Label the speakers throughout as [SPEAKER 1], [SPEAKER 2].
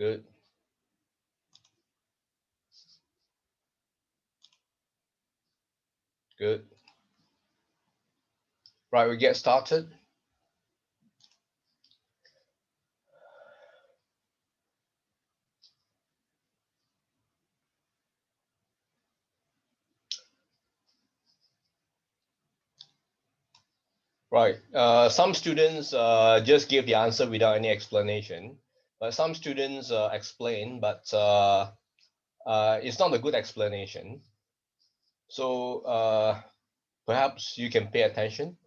[SPEAKER 1] Good. Good. Right, we get started. Right. Some students just give the answer without any explanation, but some students explain, but it's not a good explanation. So perhaps you can pay attention.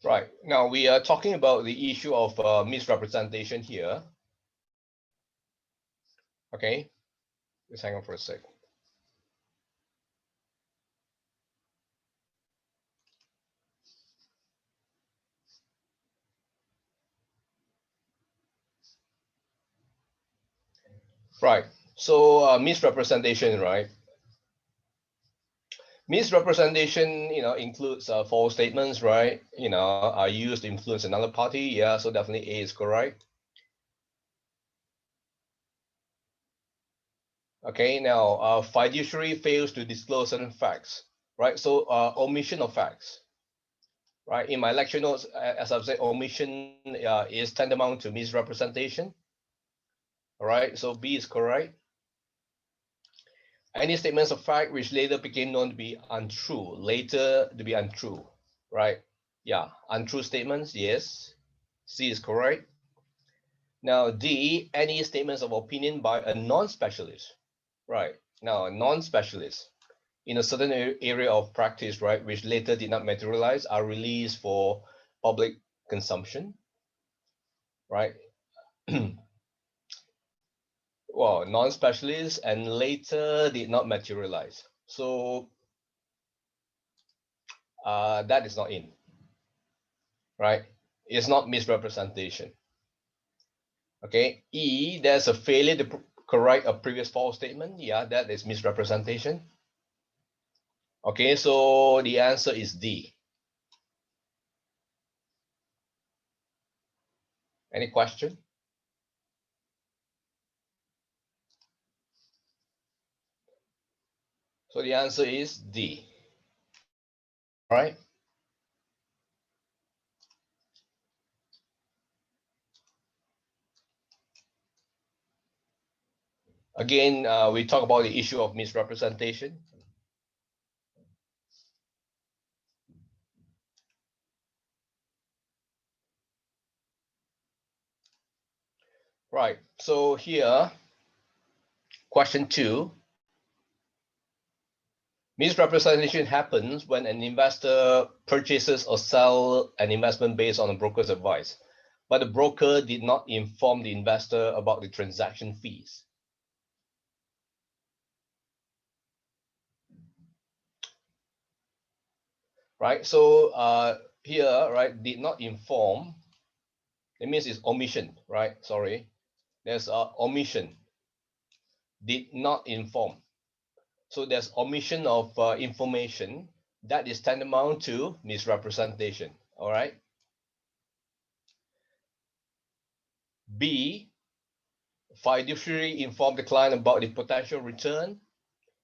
[SPEAKER 1] Right. Now we are talking about the issue of misrepresentation here. Okay. Just hang on for a sec. Right. So misrepresentation, right? Misrepresentation, includes false statements, right? Are used to influence another party. Yeah, so definitely A is correct. Okay, now fiduciary fails to disclose certain facts, right? So omission of facts, right? In my lecture notes, as I've said, omission is tantamount to misrepresentation. All right, so B is correct. Any statements of fact which later became known to be untrue, right? Yeah, untrue statements, yes. C is correct. Now D, any statements of opinion by a non-specialist, right? Now a non-specialist in a certain area of practice, right, which later did not materialize, are released for public consumption, right? Well, non-specialists and later did not materialize. So that is not in, right? It's not misrepresentation. Okay. E, there's a failure to correct a previous false statement. Yeah, that is misrepresentation. Okay, so the answer is D. Any question? So the answer is D. All right. Again, we talk about the issue of misrepresentation. Right. So here, question 2. Misrepresentation happens when an investor purchases or sells an investment based on a broker's advice, but the broker did not inform the investor about the transaction fees. Right. So here, right, did not inform. It means it's omission, right? Sorry. There's omission. Did not inform. So there's omission of information that is tantamount to misrepresentation. All right. B, fiduciary informed the client about the potential return,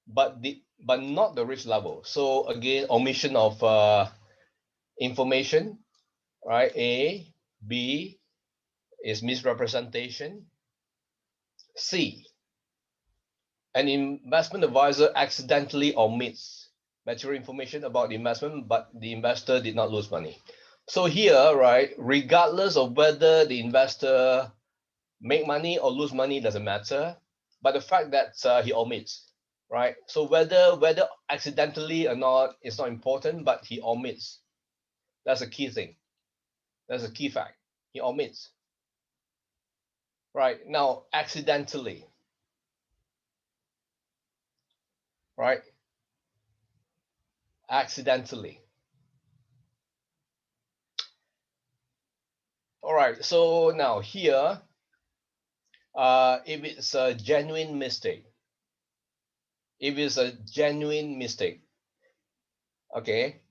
[SPEAKER 1] but not the risk level. So again, omission of information, right? A, B is misrepresentation. C, an investment advisor accidentally omits material information about the investment, but the investor did not lose money. So here, right, regardless of whether the investor make money or lose money doesn't matter, but the fact that he omits, right? So whether accidentally or not, it's not important, but he omits. That's a key thing. That's a key fact. He omits. Right now, accidentally, right? Accidentally. All right. So now here, if it's a genuine mistake, If it's a genuine mistake, okay,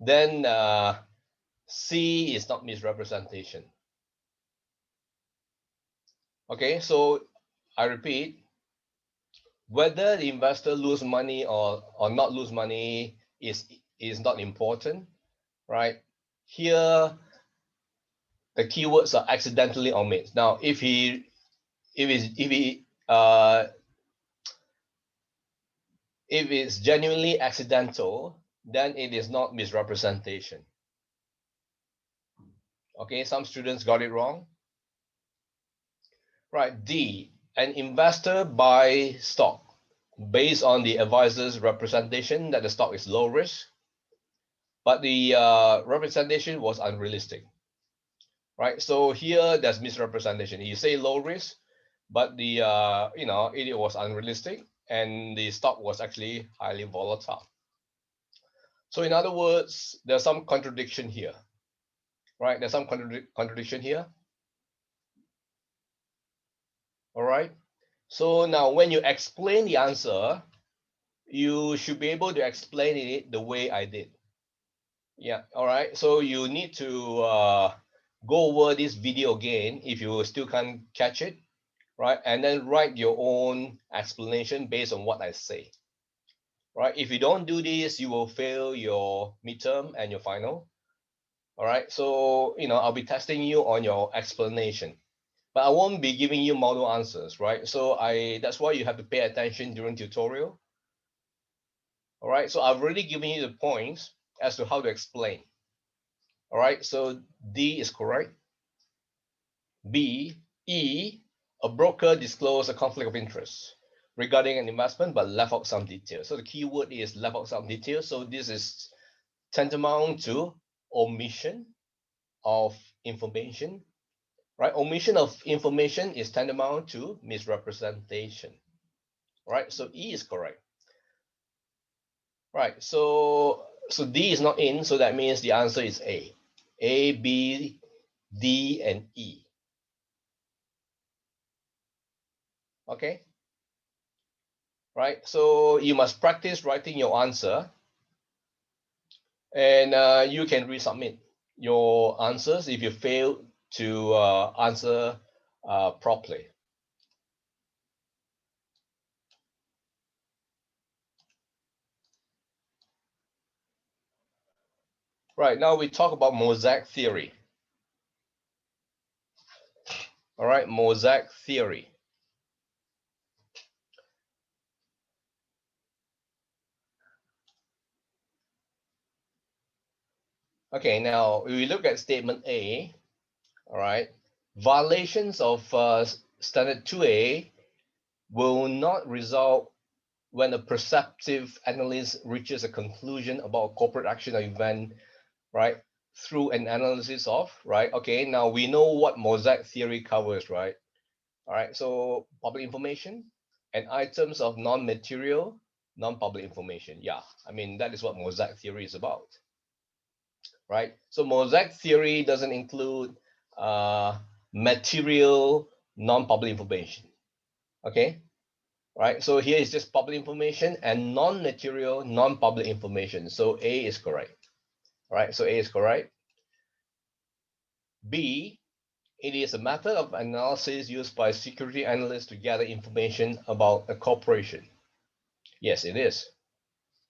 [SPEAKER 1] then C is not misrepresentation. Okay, so I repeat, whether the investor lose money or not lose money is not important, right? Here, the keywords are accidentally omit. Now, if he if it's genuinely accidental, then it is not misrepresentation. Okay, some students got it wrong. Right, D, an investor buys stock based on the advisor's representation that the stock is low risk, but the representation was unrealistic. Right, so here there's misrepresentation. You say low risk, but the it was unrealistic and the stock was actually highly volatile. So in other words, there's some contradiction here, right? There's some contradiction here. All right. So now when you explain the answer, you should be able to explain it the way I did. Yeah. All right. So you need to go over this video again if you still can't catch it, right? And then write your own explanation based on what I say. Right. If you don't do this, you will fail your midterm and your final. All right. So, I'll be testing you on your explanation, but I won't be giving you model answers, right? So that's why you have to pay attention during tutorial. All right. So I've already given you the points as to how to explain. All right. So D is correct. B, E, a broker disclosed a conflict of interest regarding an investment, but left out some details. So the keyword is left out some details. So this is tantamount to omission of information, right? Omission of information is tantamount to misrepresentation, right? So E is correct, right? So D is not in, so that means the answer is A. A, B, D, and E. Okay, right? So you must practice writing your answer, and you can resubmit your answers if you fail to answer properly. Right, now we talk about mosaic theory. All right, mosaic theory. Okay, now we look at statement A. All right, violations of standard 2A will not result when a perceptive analyst reaches a conclusion about corporate action or event, right, through an analysis of, right? Okay, now we know what mosaic theory covers, right? All right, so public information and items of non-material, non-public information. Yeah, I mean, that is what mosaic theory is about, right? So mosaic theory doesn't include material, non-public information, okay? Right, so here is just public information and non-material, non-public information. So A is correct, right? So A is correct. B, it is a method of analysis used by security analysts to gather information about a corporation. Yes, it is.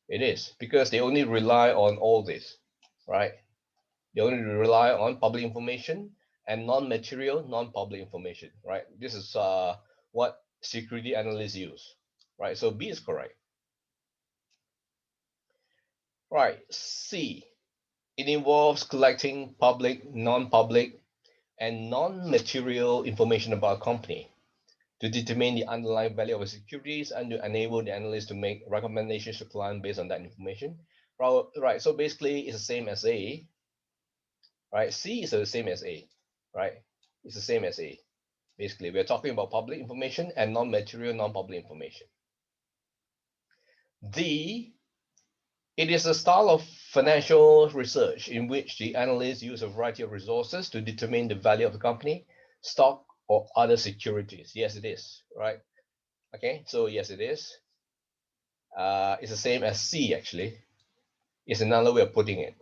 [SPEAKER 1] It is because they only rely on all this, right? They only rely on public information and non-material, non-public information, right? This is what security analysts use, right? So B is correct. Right, C, it involves collecting public, non-public, and non-material information about a company to determine the underlying value of securities and to enable the analyst to make recommendations to client based on that information. Right, so basically it's the same as A, right? C is the same as A, right? It's the same as A. Basically, we're talking about public information and non-material, non-public information. D, it is a style of financial research in which the analysts use a variety of resources to determine the value of the company, stock, or other securities. Yes, it is, right? Okay, so yes, it is. It's the same as C actually. It's another way of putting it.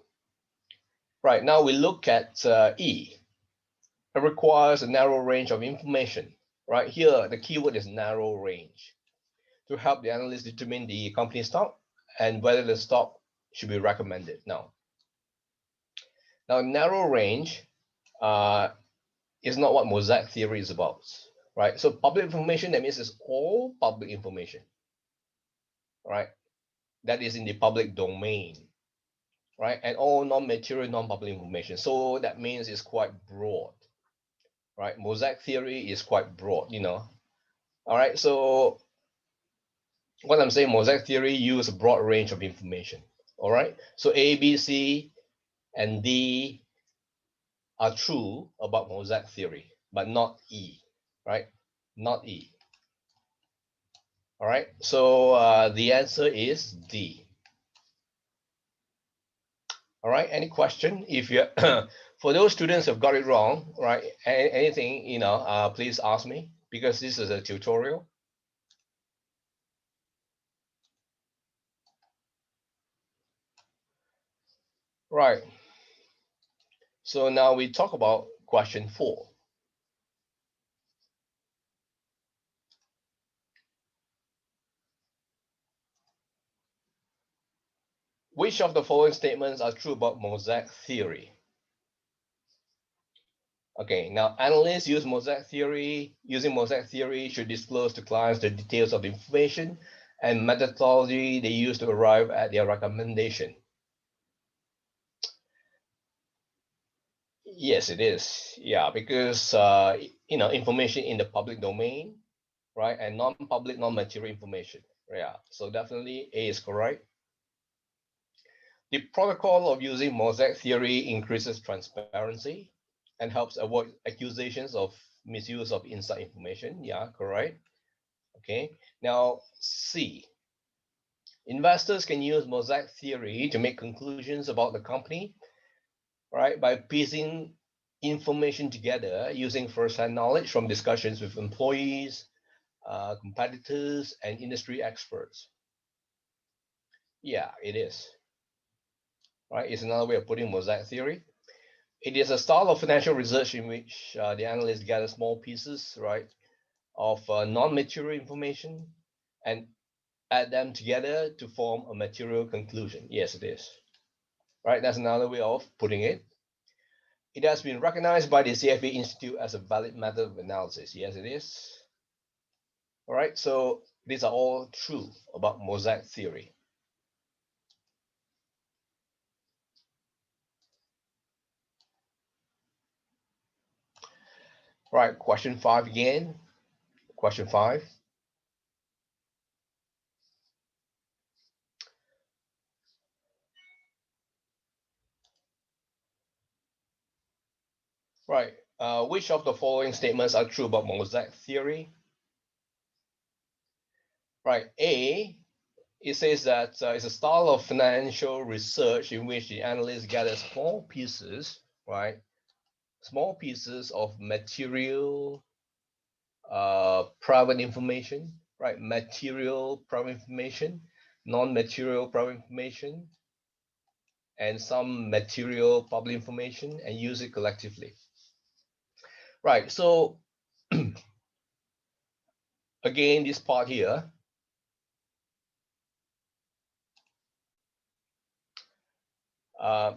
[SPEAKER 1] Right, now we look at E. It requires a narrow range of information. Right here, the keyword is narrow range to help the analyst determine the company stock and whether the stock should be recommended. Now narrow range is not what mosaic theory is about, right? So public information, that means it's all public information, right? That is in the public domain, right? And all non-material, non-public information. So that means it's quite broad, right? Mosaic theory is quite broad, you know. All right, so what I'm saying, mosaic theory use a broad range of information. All right, so A, B, C, and D are true about mosaic theory, but not E, right? Not E. All right, so the answer is D. All right, any question? If you, for those students who've got it wrong, right? Anything, you know, please ask me because this is a tutorial. Right. So now we talk about question 4. Which of the following statements are true about mosaic theory? Okay, now analysts use mosaic theory. Using mosaic theory should disclose to clients the details of the information and methodology they use to arrive at their recommendation. Yes, it is. Yeah, because you know, information in the public domain, right, and non-public, non-material information. Yeah, so definitely A is correct. The protocol of using mosaic theory increases transparency and helps avoid accusations of misuse of inside information. Yeah, correct. Okay. Now C. Investors can use mosaic theory to make conclusions about the company, right, by piecing information together using first-hand knowledge from discussions with employees, competitors, and industry experts. Yeah, it is. Right, it's another way of putting mosaic theory. It is a style of financial research in which the analyst gathers small pieces, right, of non-material information and add them together to form a material conclusion. Yes, it is. Right, that's another way of putting it. It has been recognized by the CFA Institute as a valid method of analysis. Yes, it is. All right, so these are all true about mosaic theory. Right, question 5 again. Question 5. Right, which of the following statements are true about mosaic theory? Right, A, it says that it's a style of financial research in which the analyst gathers small pieces, right? Small pieces of material private information, right? Material private information, non-material private information, and some material public information and use it collectively. Right, so again, this part here,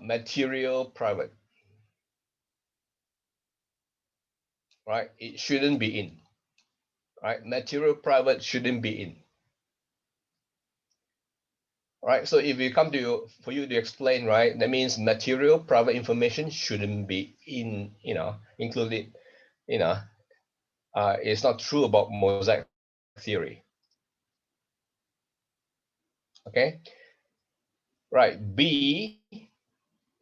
[SPEAKER 1] material private, right? It shouldn't be in, right? Material private shouldn't be in. Right, so if you come to for you to explain, right, that means material private information shouldn't be in, you know, included, you know, it's not true about mosaic theory. Okay, right. B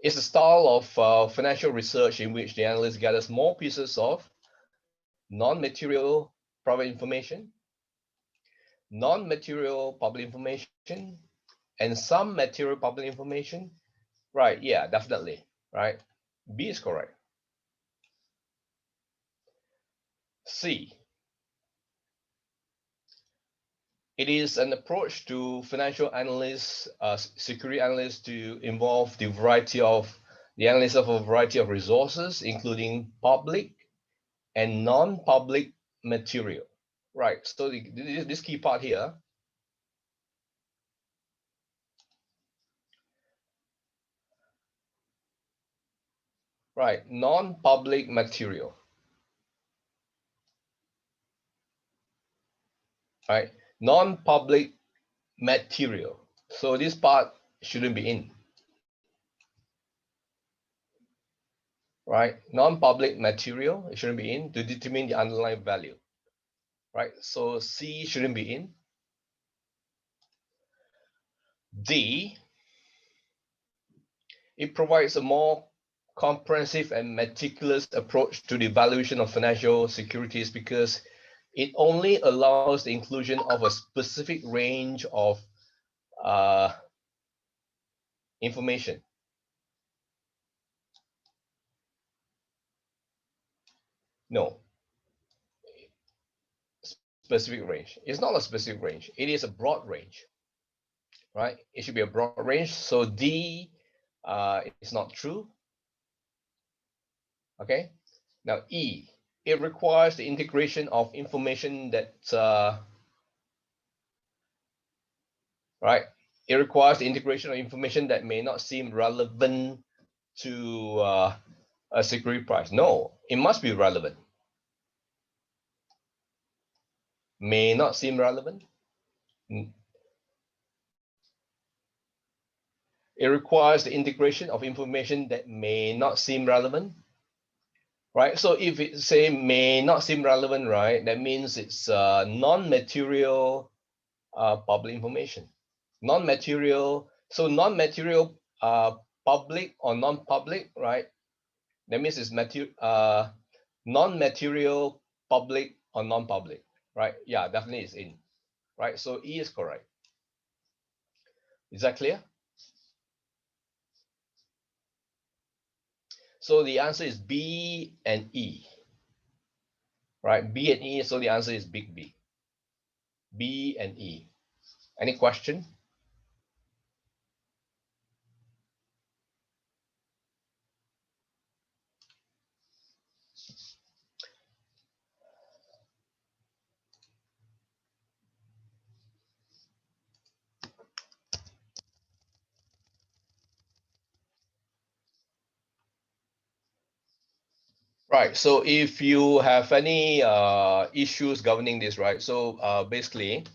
[SPEAKER 1] is a style of financial research in which the analyst gathers small pieces of non-material private information, non-material public information, and some material public information. Right, yeah, definitely. Right, B is correct. C. It is an approach to financial analysts, security analysts to involve the analysis of a variety of resources, including public and non-public material. Right, so this key part here, right, non-public material, right, non-public material. So this part shouldn't be in, right? Non-public material, it shouldn't be in to determine the underlying value, right? So C shouldn't be in. D, it provides a more comprehensive and meticulous approach to the valuation of financial securities because it only allows the inclusion of a specific range of information. No, specific range. It's not a specific range. It is a broad range, right? It should be a broad range. So D is not true. Okay. Now E, it requires the integration of information that right. It requires the integration of information that may not seem relevant to a security price. No, it must be relevant. May not seem relevant. It requires the integration of information that may not seem relevant, right? So if it say may not seem relevant, right, that means it's non-material public information. Non-material, so non-material public or non-public, right? That means it's non-material public or non-public, right? Yeah, definitely it's in, right? So E is correct. Is that clear? So the answer is B and E, right? B and E, so the answer is big B. B and E. Any question? Right. So if you have any issues governing this, right? So basically,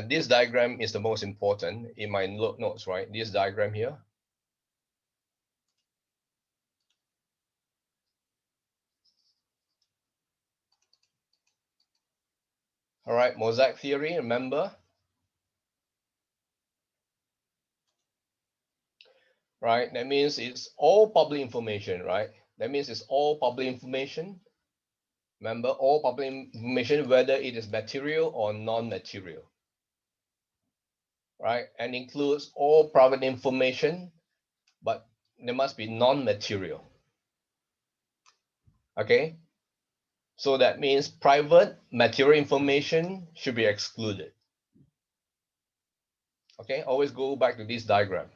[SPEAKER 1] this diagram is the most important in my notes, right? This diagram here. All right, mosaic theory, remember? Right, that means it's all public information, right? That means it's all public information. Remember, all public information, whether it is material or non-material, right? And includes all private information, but there must be non-material. Okay, so that means private material information should be excluded. Okay, always go back to this diagram.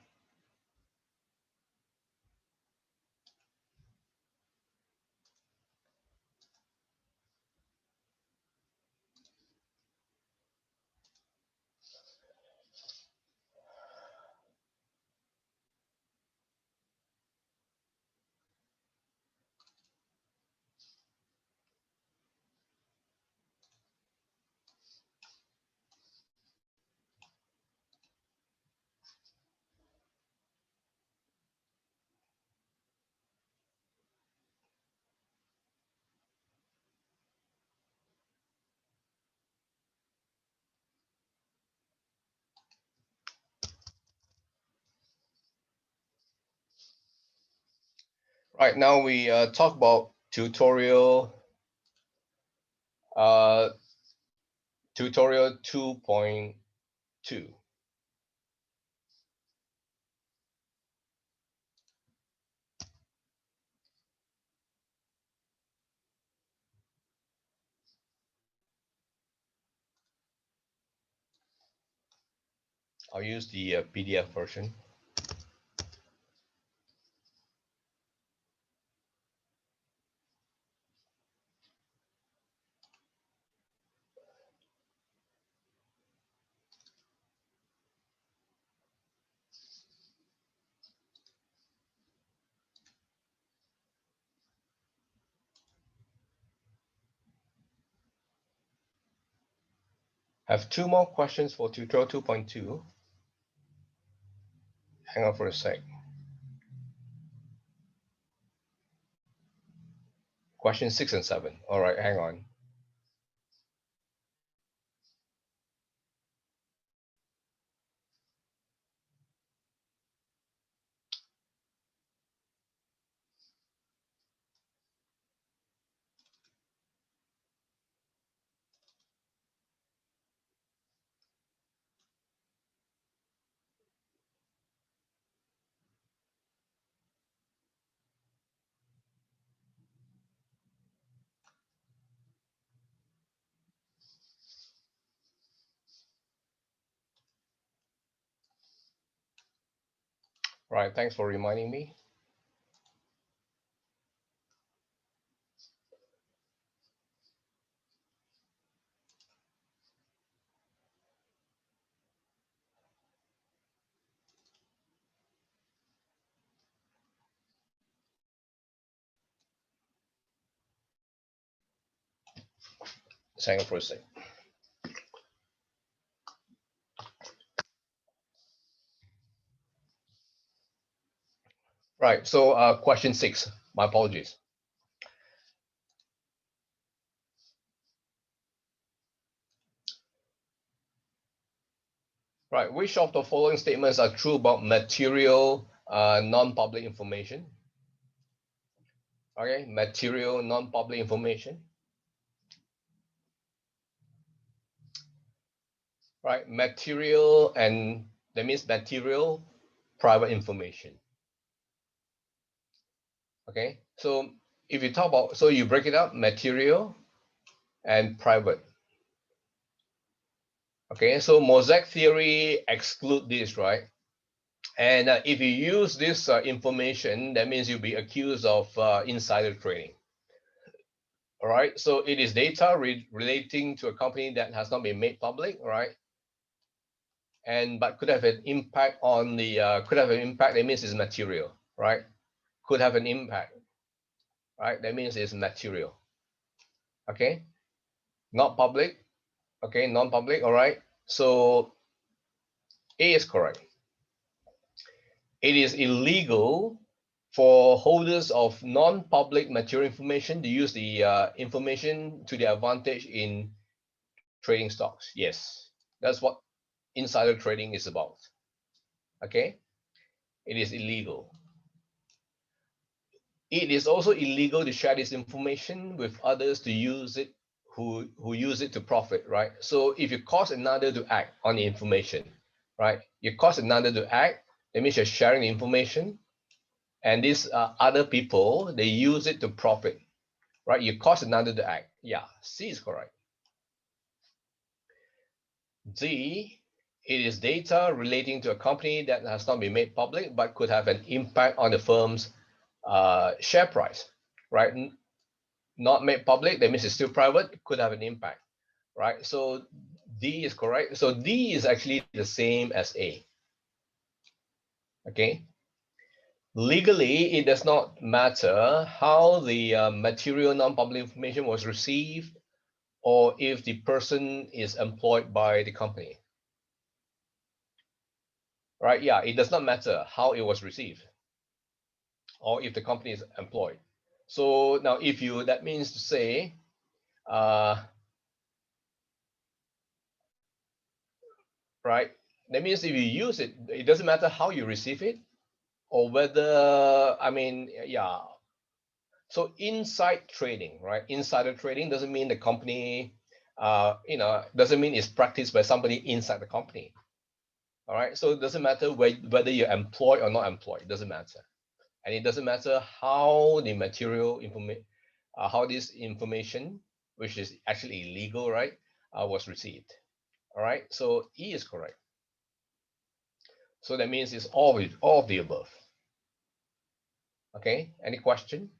[SPEAKER 1] Right, now we talk about tutorial 2.2. I'll use the PDF version. Have two more questions for tutorial 2.2. Hang on for a sec. Question 6 and 7. All right, hang on. Right, thanks for reminding me. Hang on for a sec. Right, so question 6. My apologies. Right, which of the following statements are true about material non-public information? Okay, material non-public information. Right, material, and that means material private information. Okay, so if you talk about, so you break it up, material and private. Okay, so mosaic theory exclude this, right? And if you use this information, that means you'll be accused of insider trading. All right, so it is data relating to a company that has not been made public, right? And but could have an impact on the could have an impact. That means it's material, right? Could have an impact, right? That means it's material. Okay, not public. Okay, non-public. All right. So A is correct. It is illegal for holders of non-public material information to use the information to their advantage in trading stocks. Yes, that's what insider trading is about. Okay, it is illegal. It is also illegal to share this information with others to use it who use it to profit, right? So if you cause another to act on the information, right? You cause another to act, that means you're sharing the information, and these other people, they use it to profit, right? You cause another to act. Yeah, C is correct. D, it is data relating to a company that has not been made public but could have an impact on the firm's share price, right? Not made public, that means it's still private, could have an impact, right? So D is correct. So D is actually the same as A. Okay. Legally, it does not matter how the material non-public information was received or if the person is employed by the company. Right? Yeah, it does not matter how it was received or if the company is employed. So now if you, that means to say, right? That means if you use it, it doesn't matter how you receive it or whether, I mean, yeah. So inside trading, right? Insider trading doesn't mean the company, doesn't mean it's practiced by somebody inside the company. All right. So it doesn't matter whether you're employed or not employed. It doesn't matter. And it doesn't matter how the material information, how this information, which is actually illegal, right, was received. All right. So E is correct. So that means it's all of the above. Okay, any question?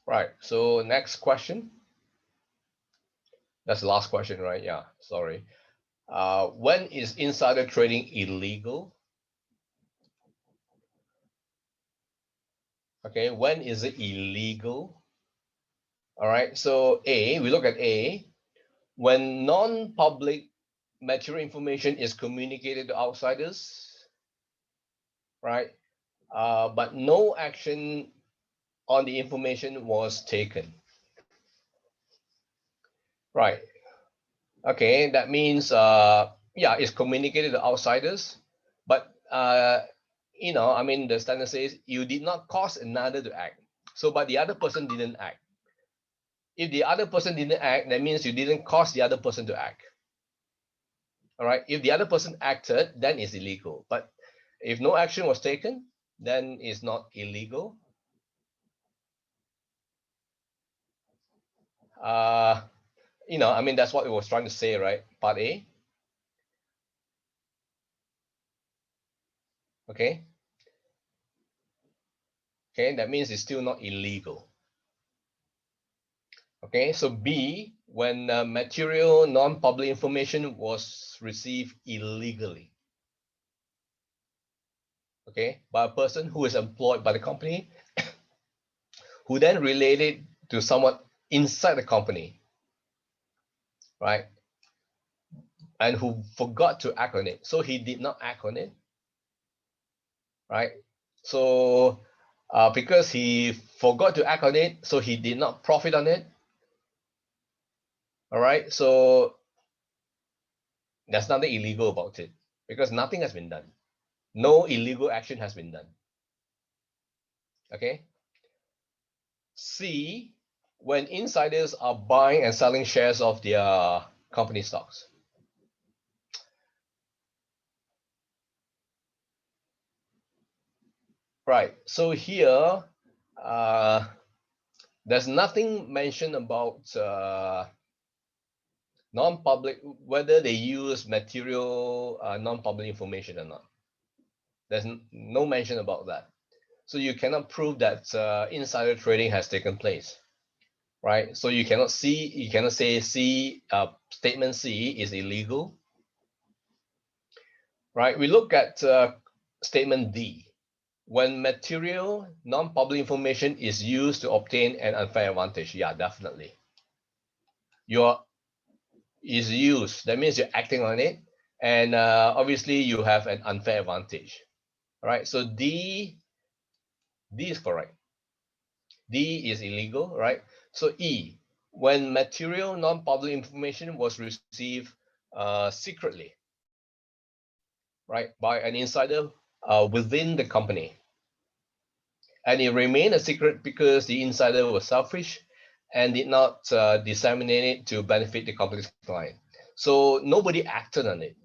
[SPEAKER 1] Right, so next question. That's the last question, right? Yeah, sorry. When is insider trading illegal? Okay, when is it illegal? All right, so A, we look at A. When non-public material information is communicated to outsiders, right? But no action on the information was taken. Right. Okay, that means yeah, it's communicated to outsiders, but I mean the standard says you did not cause another to act. So, but the other person didn't act. If the other person didn't act, that means you didn't cause the other person to act. All right. If the other person acted, then it's illegal. But if no action was taken, then it's not illegal. I mean, that's what it was trying to say, right? Part A. Okay. Okay, that means it's still not illegal. Okay, so B, when material non-public information was received illegally. Okay, by a person who is employed by the company, who then related to someone inside the company, right? And who forgot to act on it. So he did not act on it, right? So because he forgot to act on it, so he did not profit on it. All right, so there's nothing illegal about it because nothing has been done. No illegal action has been done. Okay. C, when insiders are buying and selling shares of their company stocks. Right. So here, there's nothing mentioned about non-public, whether they use material non-public information or not. There's no mention about that. So you cannot prove that insider trading has taken place, right? So you cannot say C, statement C is illegal, right? We look at statement D. When material non-public information is used to obtain an unfair advantage, yeah, definitely. Is used, that means you're acting on it, and obviously you have an unfair advantage. All right, so D is correct. D is illegal, right? So E, when material non-public information was received secretly, right, by an insider within the company, and it remained a secret because the insider was selfish and did not disseminate it to benefit the company's client. So nobody acted on it.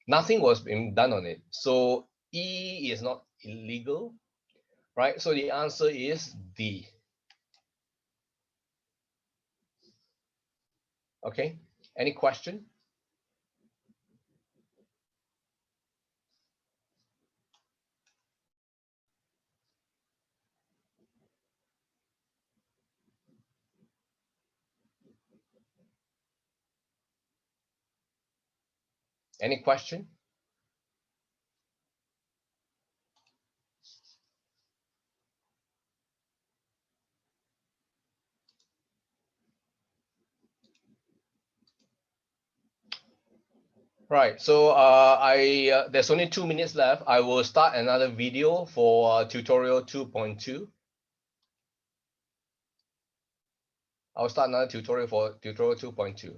[SPEAKER 1] Nothing was being done on it. So E is not illegal, right? So the answer is D. Okay, any question? Any question? Right, so there's only 2 minutes left. I will start another video for tutorial 2.2. I'll start another tutorial for tutorial 2.2.